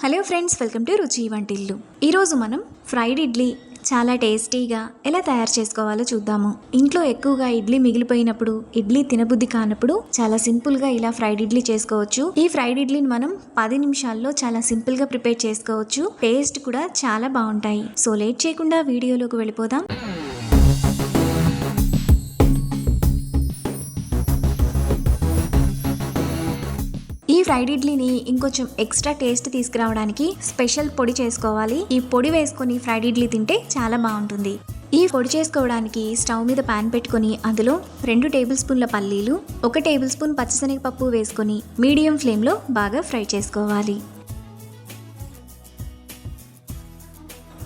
Hello friends, welcome to రుచి వంటిల్లు. ఈరోజు మనం ఫ్రైడ్ ఇడ్లీ చాలా టేస్టీగా ఎలా తయారు చేసుకోవాలో చూద్దాము. ఇంట్లో ఎక్కువగా ఇడ్లీ మిగిలిపోయినప్పుడు, ఇడ్లీ తినబుద్ధి కానప్పుడు చాలా సింపుల్గా ఇలా ఫ్రైడ్ ఇడ్లీ చేసుకోవచ్చు. ఈ ఫ్రైడ్ ఇడ్లీని మనం 10 నిమిషాల్లో చాలా సింపుల్గా ప్రిపేర్ చేసుకోవచ్చు. టేస్ట్ కూడా చాలా బాగుంటాయి. సో లేట్ చేయకుండా వీడియోలోకి వెళ్ళిపోదాం. ఈ ఫ్రైడ్ ఇడ్లీని ఇంకొంచెం ఎక్స్ట్రా టేస్ట్ తీసుకురావడానికి స్పెషల్ పొడి చేసుకోవాలి. ఈ పొడి వేసుకొని ఫ్రైడ్ ఇడ్లీ తింటే చాలా బాగుంటుంది. ఈ పొడి చేసుకోవడానికి స్టవ్ మీద పాన్ పెట్టుకొని అందులో 2 టేబుల్ స్పూన్ల పల్లీలు, 1 టేబుల్ స్పూన్ పచ్చిశనగపప్పు వేసుకొని మీడియం ఫ్లేమ్లో బాగా ఫ్రై చేసుకోవాలి.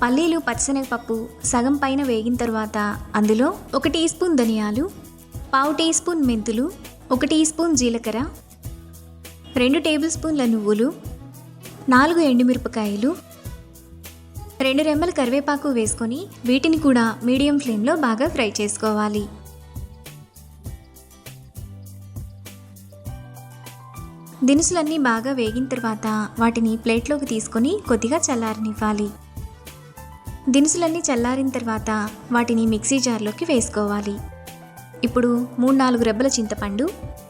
పల్లీలు, పచ్చిశనగపప్పు సగం పైన వేగిన తర్వాత అందులో 1 టీ స్పూన్ ధనియాలు, 1/2 టీ స్పూన్ మెంతులు, 1 టీ స్పూన్ జీలకర్ర, 2 టేబుల్ స్పూన్ల నువ్వులు, 4 ఎండుమిరపకాయలు, 2 రెమ్మల కరివేపాకు వేసుకొని వీటిని కూడా మీడియం ఫ్లేమ్లో బాగా ఫ్రై చేసుకోవాలి. దినుసులన్నీ బాగా వేగిన తర్వాత వాటిని ప్లేట్లోకి తీసుకొని కొద్దిగా చల్లారనివ్వాలి. దినుసులన్నీ చల్లారిన తర్వాత వాటిని మిక్సీ జార్లోకి వేసుకోవాలి. ఇప్పుడు 3-4 రెబ్బల చింతపండు,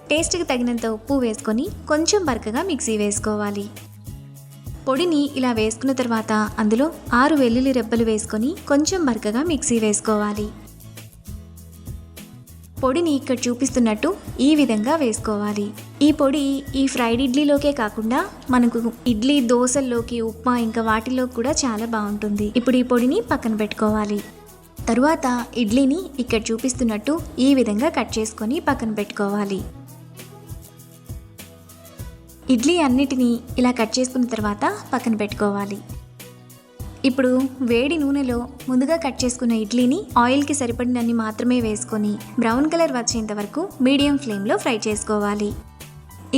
టేస్ట్కి తగినంత ఉప్పు వేసుకొని కొంచెం బరకగా మిక్సీ వేసుకోవాలి. పొడిని ఇలా వేసుకున్న తర్వాత అందులో 6 వెల్లుల్లి రెబ్బలు వేసుకొని కొంచెం బరకగా మిక్సీ వేసుకోవాలి. పొడిని ఇక్కడ చూపిస్తున్నట్టు ఈ విధంగా వేసుకోవాలి. ఈ పొడి ఈ ఫ్రైడ్ ఇడ్లీలోకే కాకుండా మనకు ఇడ్లీ, దోశల్లోకి, ఉప్మా ఇంకా వాటిలో కూడా చాలా బాగుంటుంది. ఇప్పుడు ఈ పొడిని పక్కన పెట్టుకోవాలి. తరువాత ఇడ్లీని ఇక్కడ చూపిస్తున్నట్టు ఈ విధంగా కట్ చేసుకొని పక్కన పెట్టుకోవాలి. ఇడ్లీ అన్నిటినీ ఇలా కట్ చేసుకున్న తర్వాత పక్కన పెట్టుకోవాలి. ఇప్పుడు వేడి నూనెలో ముందుగా కట్ చేసుకున్న ఇడ్లీని ఆయిల్కి సరిపడినన్ని మాత్రమే వేసుకొని బ్రౌన్ కలర్ వచ్చేంత వరకు మీడియం ఫ్లేమ్లో ఫ్రై చేసుకోవాలి.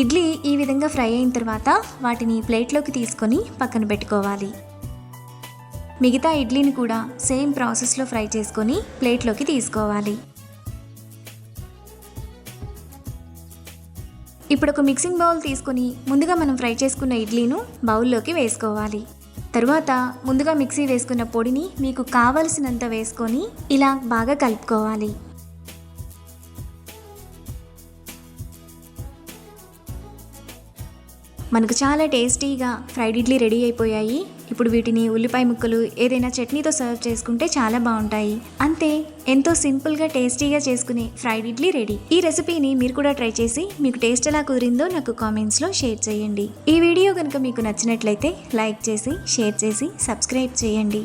ఇడ్లీ ఈ విధంగా ఫ్రై అయిన తర్వాత వాటిని ప్లేట్లోకి తీసుకొని పక్కన పెట్టుకోవాలి. మిగతా ఇడ్లీని కూడా సేమ్ ప్రాసెస్లో ఫ్రై చేసుకొని ప్లేట్లోకి తీసుకోవాలి. ఇప్పుడు ఒక మిక్సింగ్ బౌల్ తీసుకొని ముందుగా మనం ఫ్రై చేసుకున్న ఇడ్లీను బౌల్లోకి వేసుకోవాలి. తర్వాత ముందుగా మిక్సీ వేసుకున్న పొడిని మీకు కావలసినంత వేసుకొని ఇలా బాగా కలుపుకోవాలి. మనకు చాలా టేస్టీగా ఫ్రైడ్ ఇడ్లీ రెడీ అయిపోయాయి. ఇప్పుడు వీటిని ఉల్లిపాయ ముక్కలు ఏదైనా చట్నీతో సర్వ్ చేసుకుంటే చాలా బాగుంటాయి. అంతే, ఎంతో సింపుల్గా టేస్టీగా చేసుకునే ఫ్రైడ్ ఇడ్లీ రెడీ. ఈ రెసిపీని మీరు కూడా ట్రై చేసి మీకు టేస్ట్ ఎలా కుదిరిందో నాకు కామెంట్స్లో షేర్ చేయండి. ఈ వీడియో కనుక మీకు నచ్చినట్లయితే లైక్ చేసి, షేర్ చేసి, సబ్స్క్రైబ్ చేయండి.